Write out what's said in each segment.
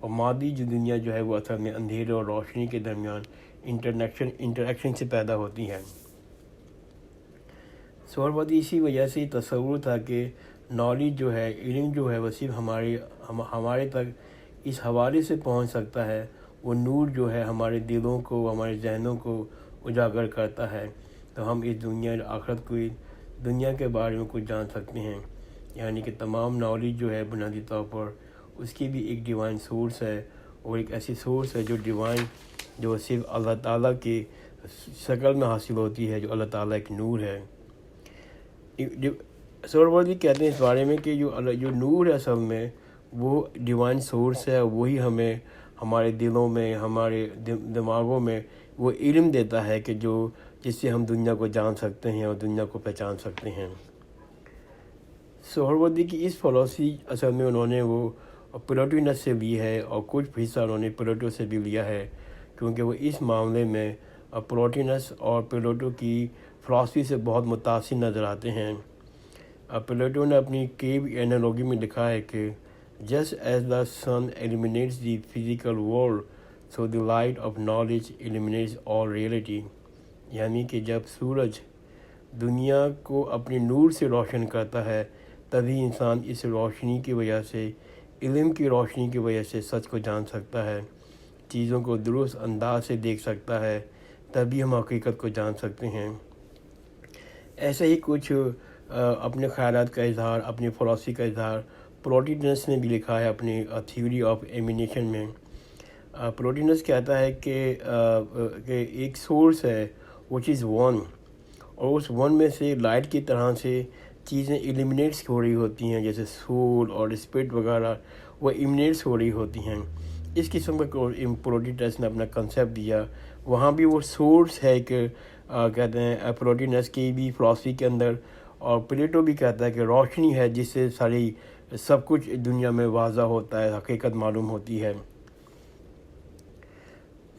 اور مادی جو دنیا جو ہے وہ اصل میں اندھیرے اور روشنی کے درمیان انٹریکشن سے پیدا ہوتی ہے۔ سہروردی اسی وجہ سے تصور تھا کہ نالج جو ہے، علم جو ہے، وہ صرف ہمارے تک اس حوالے سے پہنچ سکتا ہے، وہ نور جو ہے ہمارے دلوں کو، ہمارے ذہنوں کو اجاگر کرتا ہے، تو ہم اس دنیا کے بارے میں کچھ جان سکتے ہیں۔ یعنی کہ تمام نالج جو ہے بنیادی طور پر اس کی بھی ایک ڈیوائن سورس ہے، اور ایک ایسی سورس ہے جو صرف اللہ تعالیٰ کی شکل میں حاصل ہوتی ہے، جو اللہ تعالیٰ ایک نور ہے۔ سہروردی کہتے ہیں اس بارے میں کہ جو نور ہے اصل میں وہ ڈیوائن سورس ہے، اور وہی ہمیں ہمارے دلوں میں، ہمارے دماغوں میں وہ علم دیتا ہے کہ جس سے ہم دنیا کو جان سکتے ہیں اور دنیا کو پہچان سکتے ہیں۔ سہروردی کی اس فلسفی اصل میں انہوں نے وہ پلاٹینس سے لی ہے، اور کچھ حصہ انہوں نے پلیٹو سے بھی لیا ہے، کیونکہ وہ اس معاملے میں پلاٹینس اور پلیٹو کی فلسفی سے بہت متاثر نظر آتے ہیں۔ پلیٹو نے اپنی کیو اینالوجی میں لکھا ہے کہ just as the sun eliminates the physical world, so the light of knowledge eliminates all reality۔ یعنی کہ جب سورج دنیا کو اپنے نور سے روشن کرتا ہے، تبھی انسان اس روشنی کی وجہ سے، علم کی روشنی کی وجہ سے سچ کو جان سکتا ہے، چیزوں کو درست انداز سے دیکھ سکتا ہے، تبھی ہم حقیقت کو جان سکتے ہیں۔ ایسے ہی کچھ اپنے خیالات کا اظہار، اپنی فلسفی کا اظہار پلاٹینس نے بھی لکھا ہے اپنی تھیوری آف ایمینیشن میں۔ پلاٹینس کہتا ہے کہ ایک سورس ہے which is one، اور اس ون میں سے لائٹ کی طرح سے چیزیں ایلیمنیٹس ہو رہی ہوتی ہیں، جیسے سول اور اسپرٹ وغیرہ وہ ایلیمنیٹس ہو رہی ہوتی ہیں۔ اس قسم کا پلاٹینس نے اپنا کنسیپٹ دیا۔ وہاں بھی وہ سورس ہے کہ کہتے ہیں پلاٹینس کی بھی فلسفی کے اندر، اور پلیٹو بھی کہتا ہے کہ روشنی ہے جس سے سب کچھ دنیا میں واضح ہوتا ہے، حقیقت معلوم ہوتی ہے۔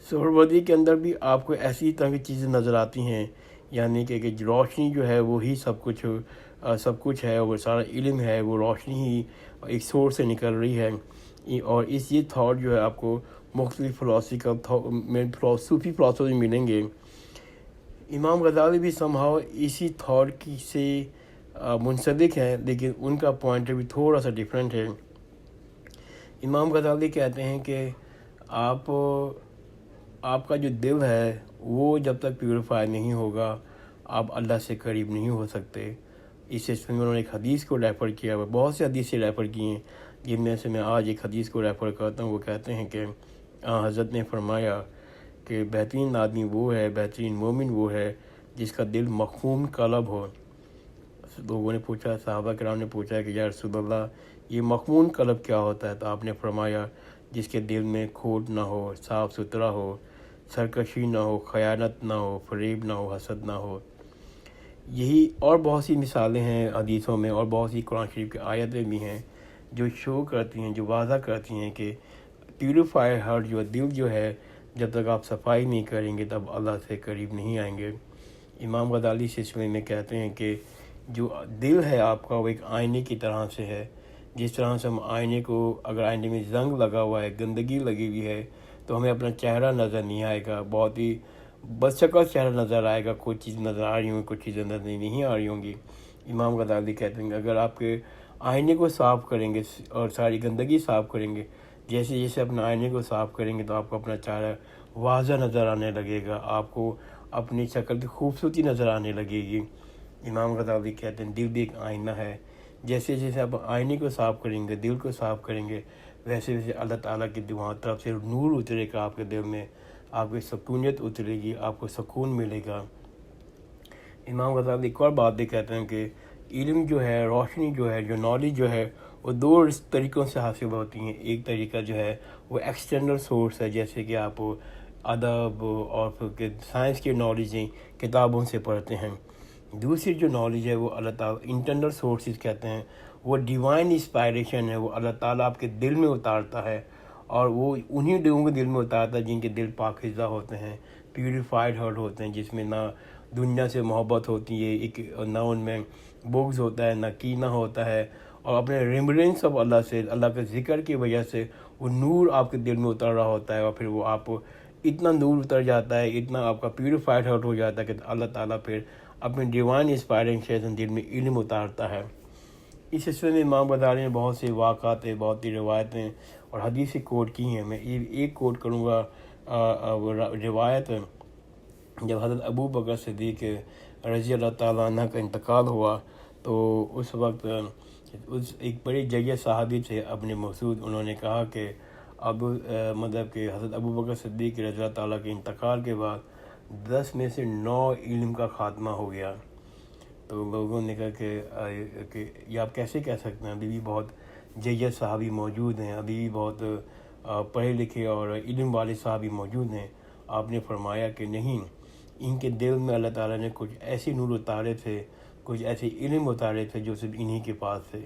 سہروردی کے اندر بھی آپ کو ایسی طرح کی چیزیں نظر آتی ہیں، یعنی کہ روشنی جو ہے وہی سب کچھ ہے، اور سارا علم ہے وہ روشنی ہی ایک سورس سے نکل رہی ہے۔ اور یہ تھاٹ جو ہے آپ کو مختلف صوفی فلسفے ملیں گے۔ امام غزالی بھی somehow اسی تھاٹ سے منسلک ہیں، لیکن ان کا پوائنٹ بھی تھوڑا سا ڈیفرنٹ ہے۔ امام غزالی کہتے ہیں کہ آپ کا جو دل ہے وہ جب تک پیوریفائی نہیں ہوگا، آپ اللہ سے قریب نہیں ہو سکتے۔ اس سلسلے میں انہوں نے ایک حدیث کو ریفر کیا ہے، بہت سے حدیثیں ریفر کی ہیں، جن میں سے میں آج ایک حدیث کو ریفر کرتا ہوں۔ وہ کہتے ہیں کہ حضرت نے فرمایا کہ بہترین آدمی وہ ہے، بہترین مومن وہ ہے جس کا دل مخموم قلب ہو۔ لوگوں نے پوچھا، صحابہ کرام نے پوچھا کہ یا رسول اللہ یہ مخموم قلب کیا ہوتا ہے؟ تو آپ نے فرمایا جس کے دل میں کھوٹ نہ ہو، صاف ستھرا ہو، سرکشی نہ ہو، خیانت نہ ہو، فریب نہ ہو، حسد نہ ہو۔ یہی اور بہت سی مثالیں ہیں حدیثوں میں، اور بہت سی قرآن شریف کی آیتیں بھی ہیں جو شو کرتی ہیں، جو واضح کرتی ہیں کہ پیوریفائر ہارٹ دل جو ہے، جب تک آپ صفائی نہیں کریں گے تب اللہ سے قریب نہیں آئیں گے۔ امام غزالی سلسلے میں کہتے ہیں کہ جو دل ہے آپ کا وہ ایک آئینے کی طرح سے ہے۔ جس طرح سے ہم آئینے کو، اگر آئینے میں زنگ لگا ہوا ہے، گندگی لگی ہوئی ہے، تو ہمیں اپنا چہرہ نظر نہیں آئے گا، بہت ہی بدشکل چہرہ نظر آئے گا، کچھ چیز نظر آ رہی ہوں، کچھ چیزیں نظر نہیں آ رہی ہوں گی۔ امام غزالی کہتے ہیں کہ اگر آپ کے آئینے کو صاف کریں گے اور ساری گندگی صاف کریں گے، جیسے جیسے اپنا آئینے کو صاف کریں گے تو آپ کو اپنا چہرہ واضح نظر آنے لگے گا، آپ کو اپنی شکل کی خوبصورتی نظر آنے لگے گی۔ امام غزالی کہتے ہیں دل بھی ایک آئینہ ہے، جیسے جیسے آپ آئینے کو صاف کریں گے، دل کو صاف کریں گے، ویسے ویسے اللہ تعالیٰ کی طرف سے نور اترے گا آپ کے دل میں، آپ کی سکونیت اترے گی، آپ کو سکون ملے گا۔ امام غزالی ایک اور بات بھی کہتے ہیں کہ علم جو ہے، روشنی جو ہے، جو نالج جو ہے، وہ دو طریقوں سے حاصل ہوتی ہیں۔ ایک طریقہ جو ہے وہ ایکسٹرنل سورس ہے، جیسے کہ آپ ادب اور سائنس کی نالجیں کتابوں سے پڑھتے ہیں۔ دوسری جو نالج ہے وہ اللہ تعالیٰ انٹرنل سورسز کہتے ہیں، وہ ڈیوائن انسپائریشن ہے، وہ اللہ تعالیٰ آپ کے دل میں اتارتا ہے، اور وہ انہی لوگوں کے دل میں اتارتا ہے جن کے دل پاکیزہ ہوتے ہیں، پیوریفائڈ ہارٹ ہوتے ہیں، جس میں نہ دنیا سے محبت ہوتی ہے، نہ ان میں بغض ہوتا ہے، نہ کینہ ہوتا ہے، اور اپنے ریمبرنس آف اللہ سے، اللہ کے ذکر کی وجہ سے وہ نور آپ کے دل میں اتر رہا ہوتا ہے، اور پھر وہ آپ اتنا نور اتر جاتا ہے، اتنا آپ کا پیوریفائڈ ہارٹ ہو جاتا ہے کہ اللہ تعالیٰ پھر اپنے ڈیوائن انسپائرنگ سے دل میں علم اتارتا ہے۔ اس سلسلے میں امام غزالی نے بہت سے واقعات، بہت سی روایتیں اور حدیثیں کوٹ کی ہیں۔ میں ایک کوٹ کروں گا، وہ روایت جب حضرت ابو بکر صدیق رضی اللہ تعالیٰ عنہ کا انتقال ہوا تو اس وقت ایک بڑے جلیل صحابی تھے ابن مسعود، انہوں نے کہا کہ مطلب کہ حضرت ابو بکر صدیق رضی اللہ تعالیٰ کے انتقال کے بعد 10 میں سے 9 علم کا خاتمہ ہو گیا۔ تو لوگوں نے کہا کہ یہ آپ کیسے کہہ سکتے ہیں، ابھی بھی بہت جلیل صحابی موجود ہیں، ابھی بھی بہت پڑھے لکھے اور علم والے صحابی موجود ہیں۔ آپ نے فرمایا کہ نہیں، ان کے دل میں اللہ تعالیٰ نے کچھ ایسے نور اتارے تھے، کچھ ایسے علم اتارے تھے جو صرف انہی کے پاس تھے۔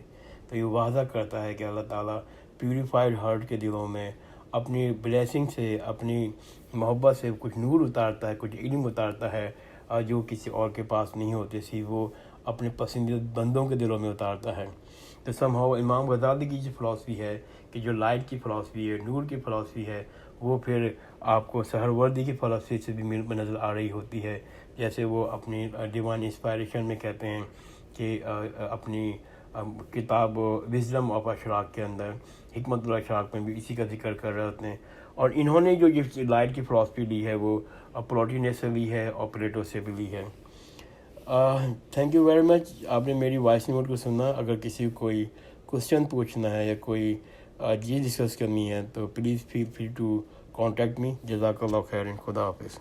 تو یہ واضح کرتا ہے کہ اللہ تعالیٰ پیوریفائڈ ہارٹ کے دلوں میں اپنی بلیسنگ سے، اپنی محبت سے کچھ نور اتارتا ہے، کچھ علم اتارتا ہے جو کسی اور کے پاس نہیں ہوتے، صرف وہ اپنے پسندیدہ بندوں کے دلوں میں اتارتا ہے۔ تو somehow امام غزالی کی جو فلاسفی ہے کہ جو لائٹ کی فلاسفی ہے، نور کی فلاسفی ہے، وہ پھر آپ کو سہروردی کی فلاسفی سے بھی نظر آ رہی ہوتی ہے۔ جیسے وہ اپنی ڈیوائن انسپائریشن میں کہتے ہیں کہ اپنی کتاب وزڈم آف اشراق کے اندر، حکمت الاشراق میں بھی اسی کا ذکر کر رہے ہوتے ہیں۔ اور انہوں نے جو لائٹ کی فلاسفی لی ہے وہ پلاٹینس سے لی ہے اور پلیٹو سے بھی لی ہے۔ تھینک یو ویری مچ، آپ نے میری وائس نوٹ کو سنا۔ اگر کسی کو کوئی کوشچن پوچھنا ہے یا کوئی چیز ڈسکس کرنی ہے تو please feel free to contact me. جزاک اللہ خیر، خدا حافظ۔